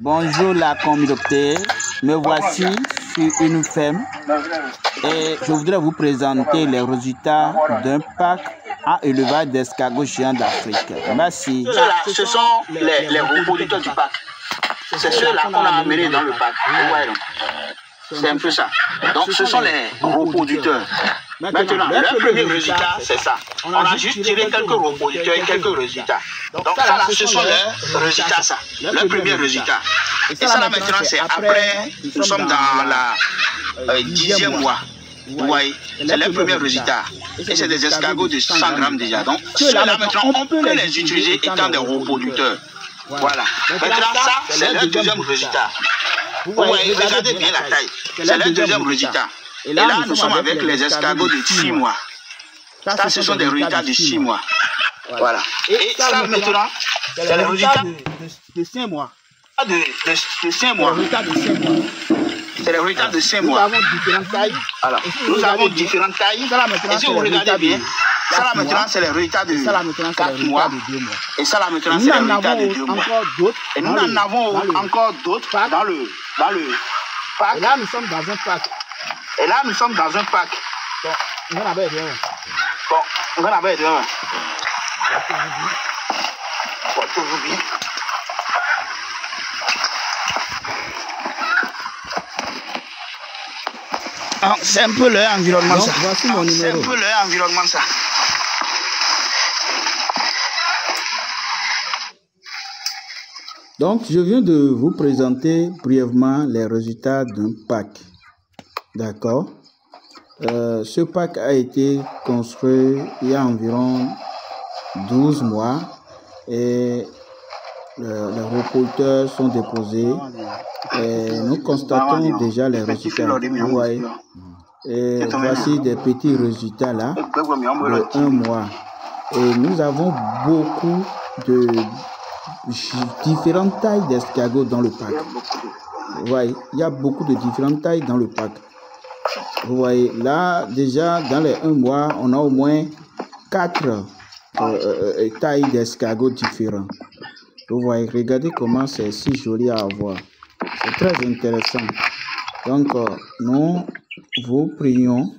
Bonjour la communauté, me voici sur une ferme et je voudrais vous présenter les résultats d'un parc à élevage d'escargots géants d'Afrique. Merci. Ceux-là, ce sont les reproducteurs du parc. C'est ceux-là qu'on a amenés dans le parc. Ouais, c'est un peu ça. Donc ce sont les reproducteurs. Maintenant, le premier résultat, c'est ça. On a juste tiré quelques reproducteurs et quelques résultats. Donc ça là, ce sont les résultats, ça. Le premier résultat. Et ça là maintenant, c'est après, nous sommes dans la 10e mois. Vous voyez, c'est le premier résultat. Et c'est des escargots de 100 grammes déjà. Donc ceux-là maintenant, on peut les utiliser étant des reproducteurs. Voilà. Maintenant, ça, c'est le deuxième résultat. Vous voyez, regardez bien la taille. C'est le deuxième résultat. Et là, nous sommes avec les escargots de 6 mois. Ça, ce sont des résultats de 6 mois. Voilà. Et ça, maintenant, c'est les résultats de 5 mois. De 5 mois. C'est les résultats de 5 mois. Nous avons différentes tailles. Alors, nous avons différentes tailles. Et si vous regardez bien, ça là maintenant, c'est les résultats de 4 mois. Et ça là maintenant, c'est les résultats de 2 mois. Et nous en avons encore d'autres dans le parc. Et là, nous sommes dans un parc. Et là, nous sommes dans un parc. Bon, on va aller bien. Bon, on va aller bien. C'est un peu leur environnement, ça. Voici mon numéro. C'est un peu leur environnement, ça. Donc, je viens de vous présenter brièvement les résultats d'un pack. D'accord. Ce pack a été construit il y a environ 12 mois et les reproducteurs sont déposés et nous constatons déjà les résultats. Vous voyez. Et voici des petits résultats là de 1 mois. Et nous avons beaucoup de différentes tailles d'escargots dans le pack. Vous voyez, il y a beaucoup de différentes tailles dans le pack. Vous voyez, là, déjà, dans les 1 mois, on a au moins 4 tailles d'escargots différents. Vous voyez, regardez comment c'est si joli à voir. C'est très intéressant. Donc, nous vous prions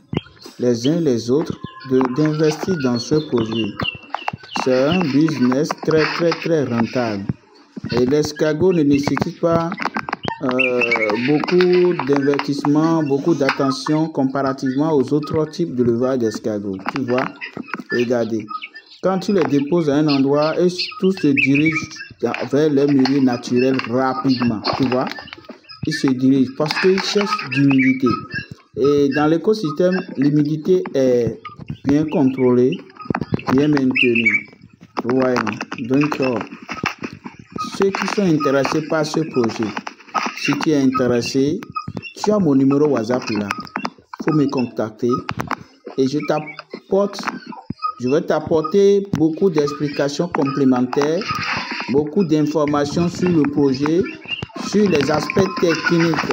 les uns les autres d'investir dans ce projet. C'est un business très rentable. Et l'escargot ne nécessite pas beaucoup d'investissement, beaucoup d'attention comparativement aux autres types de levage d'escargots. Tu vois, regardez. Quand tu les déposes à un endroit, et tout se dirige vers les milieux naturels rapidement. Tu vois, ils se dirigent parce qu'ils cherchent d'humidité. Et dans l'écosystème, l'humidité est bien contrôlée, bien maintenue. Vous voyez, donc ceux qui sont intéressés par ce projet, si tu es intéressé, tu as mon numéro WhatsApp là. Il faut me contacter et je vais t'apporter beaucoup d'explications complémentaires, beaucoup d'informations sur le projet, sur les aspects techniques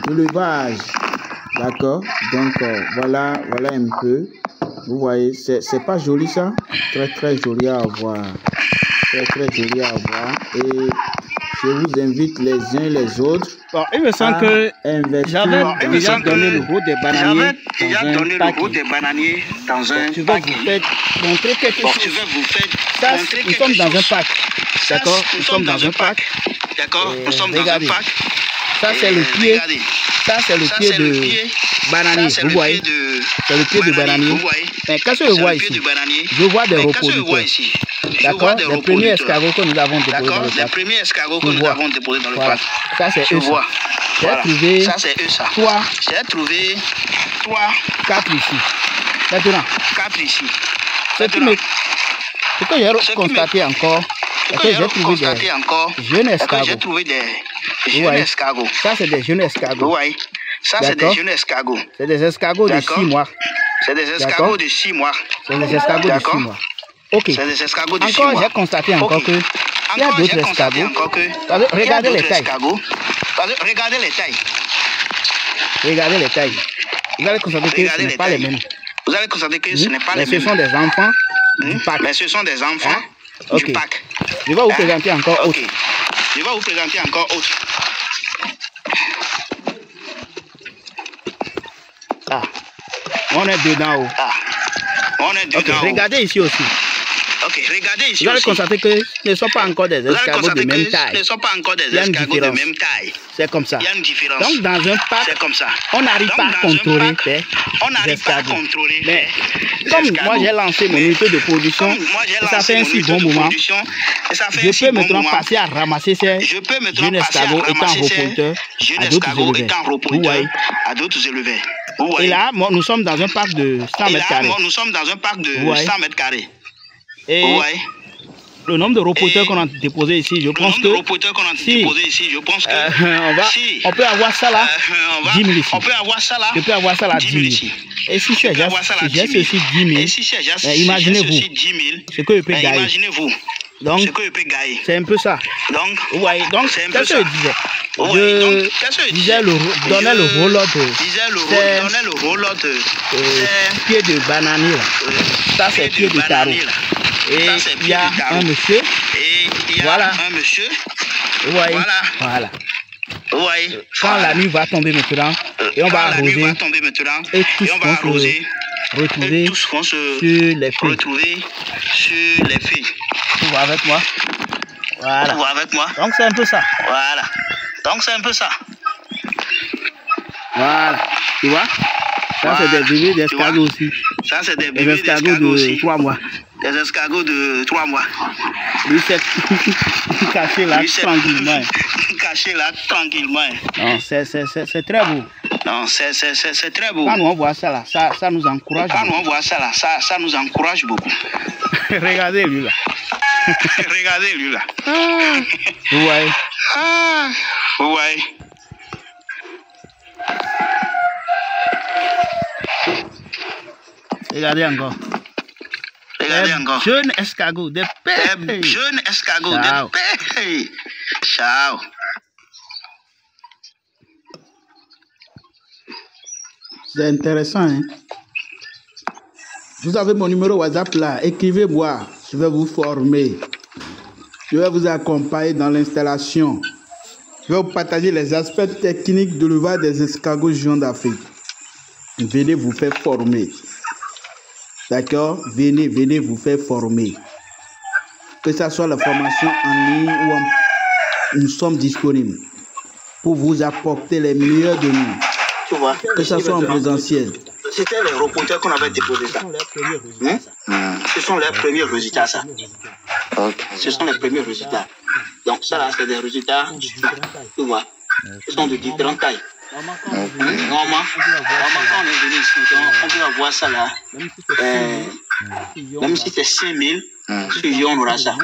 de l'élevage. D'accord? Donc voilà un peu. Vous voyez, c'est pas joli ça? Très joli à voir. Très joli à voir. Et je vous invite les uns les autres. Bon, il me semble que j'avais déjà donné le goût des bananiers dans un pack. Tu vas vous montrer quelque chose. Ça, nous sommes dans un pack. D'accord? Nous sommes dans un pack. D'accord? Nous sommes dans un pack. Ça, c'est le pied. Ça, c'est le pied de bananier. Vous voyez? C'est le pied de bananier. Mais qu'est-ce que je vois ici? Je vois des reproducteurs. D'accord? Les premiers escargots que nous avons déposés dans le pack. Les premiers escargots que nous avons déposés dans le pack. Ça, c'est eux. J'ai trouvé. Ça, c'est eux, ça. J'ai trouvé 3. 4 ici. Maintenant. 4 ici. Ce que j'ai constaté encore, c'est que j'ai trouvé des jeunes escargots. J'ai trouvé des jeunes escargots. Ça, c'est des jeunes escargots. Oui. Ça, c'est des jeunes escargots. C'est des escargots de 6 mois. C'est des escargots de 6 mois. C'est des escargots de 6 mois. Ok. C'est des escargots de 6 mois. Encore, j'ai constaté encore que il y a d'autres escargots. Regardez les tailles. Regardez les tailles. Regardez les tailles. Vous allez constater que ce n'est pas les mêmes. Vous allez constater que ce n'est pas les mêmes. Mais ce sont des enfants du pack. Mais ce sont des enfants du pack. Je vais vous présenter encore autre. Je vais vous présenter encore autre. Ah, on est dedans. Ah, on est dedans. Okay, regardez ici aussi. Ok, regardez ici. Vous allez aussi. constater que ce ne sont pas encore des escargots de même taille. Ce ne sont pas encore des Il y a une escargots de différence. même taille. C'est comme ça. Il y a une différence. Donc dans un parc, c'est comme ça. on n'arrive pas à contrôler les on n'arrive pas à escargots. contrôler Mais les comme escargots. moi j'ai lancé mon unité de production, et ça fait un si bon moment, je peux maintenant passer à ramasser ces jeunes escargots étant reporteurs à d'autres éleveurs. À d'autres éleveurs. Et là, nous sommes dans un parc de 100 mètres carrés. Nous sommes dans un parc de 100 mètres carrés. Et le nombre de reporters qu'on a déposé ici, je pense que si on peut avoir ça là, 10 000 ici. On peut avoir ça là, je peux avoir ça là, 10 000 ici. Et si j'ai ceci 10 000, imaginez-vous ce que je peux gagner. Donc, c'est un peu ça. Donc, qu'est-ce que je disais? Je disais donnais le rôle de pied de bananier. Ça, c'est pied de tarot. Et il y a un monsieur. Voilà. Voilà. Quand la nuit va tomber maintenant, et on va arroser, et tous vont se retrouver sur les feuilles. Tu vois avec moi? Voilà. Donc c'est un peu ça. Voilà. Tu vois? Ça c'est des bébés d'escargots aussi. Ça c'est des bébés escargots de 3 mois. Des escargots de 3 mois. Lui c'est caché là tranquillement. Caché là tranquillement. Non, c'est très beau. Non, c'est très beau. Quand on voit ça là, ça nous encourage. Quand on voit ça là, ça nous encourage beaucoup. Regardez lui là. Regardez lui là. Ouais. Ouais. Regardez encore. Jeune escargot de paix. Jeune escargot de paix. Ciao. C'est intéressant, hein? Vous avez mon numéro WhatsApp là. Écrivez-moi. Je vais vous former. Je vais vous accompagner dans l'installation. Je vais vous partager les aspects techniques de l'élevage des escargots géants d'Afrique. Venez vous faire former. D'accord? Venez vous faire former. Que ce soit la formation en ligne ou nous sommes disponibles pour vous apporter les meilleurs de nous. Tu vois? Que ce soit en présentiel. C'était les reporters qu'on avait déposé ça. Ce sont les premiers résultats, ça. Ce sont les premiers résultats. Donc ça là, c'est des résultats, tu vois, ce sont de différentes tailles. Normalement, quand on est venu ici, on peut avoir ça là. Même si c'est 5 000, sujet, on aura ça.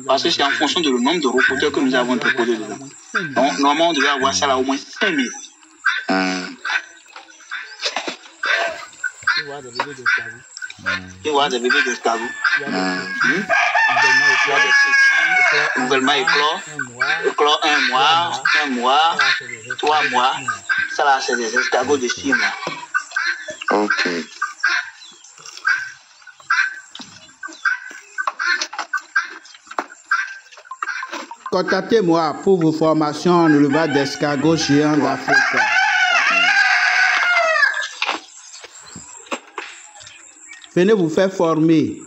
Parce que c'est en fonction du nombre de reporters que nous avons déposé dedans. Donc normalement, on devait avoir ça là au moins 5 000. Tu vois des bébés d'escargots. Nouvellement éclos, 1 mois, 3 mois. Ça là, c'est des escargots de 6 mois. Ok. Contactez-moi pour vos formations en élevage d'escargots géants d'Afrique. Venez vous faire former.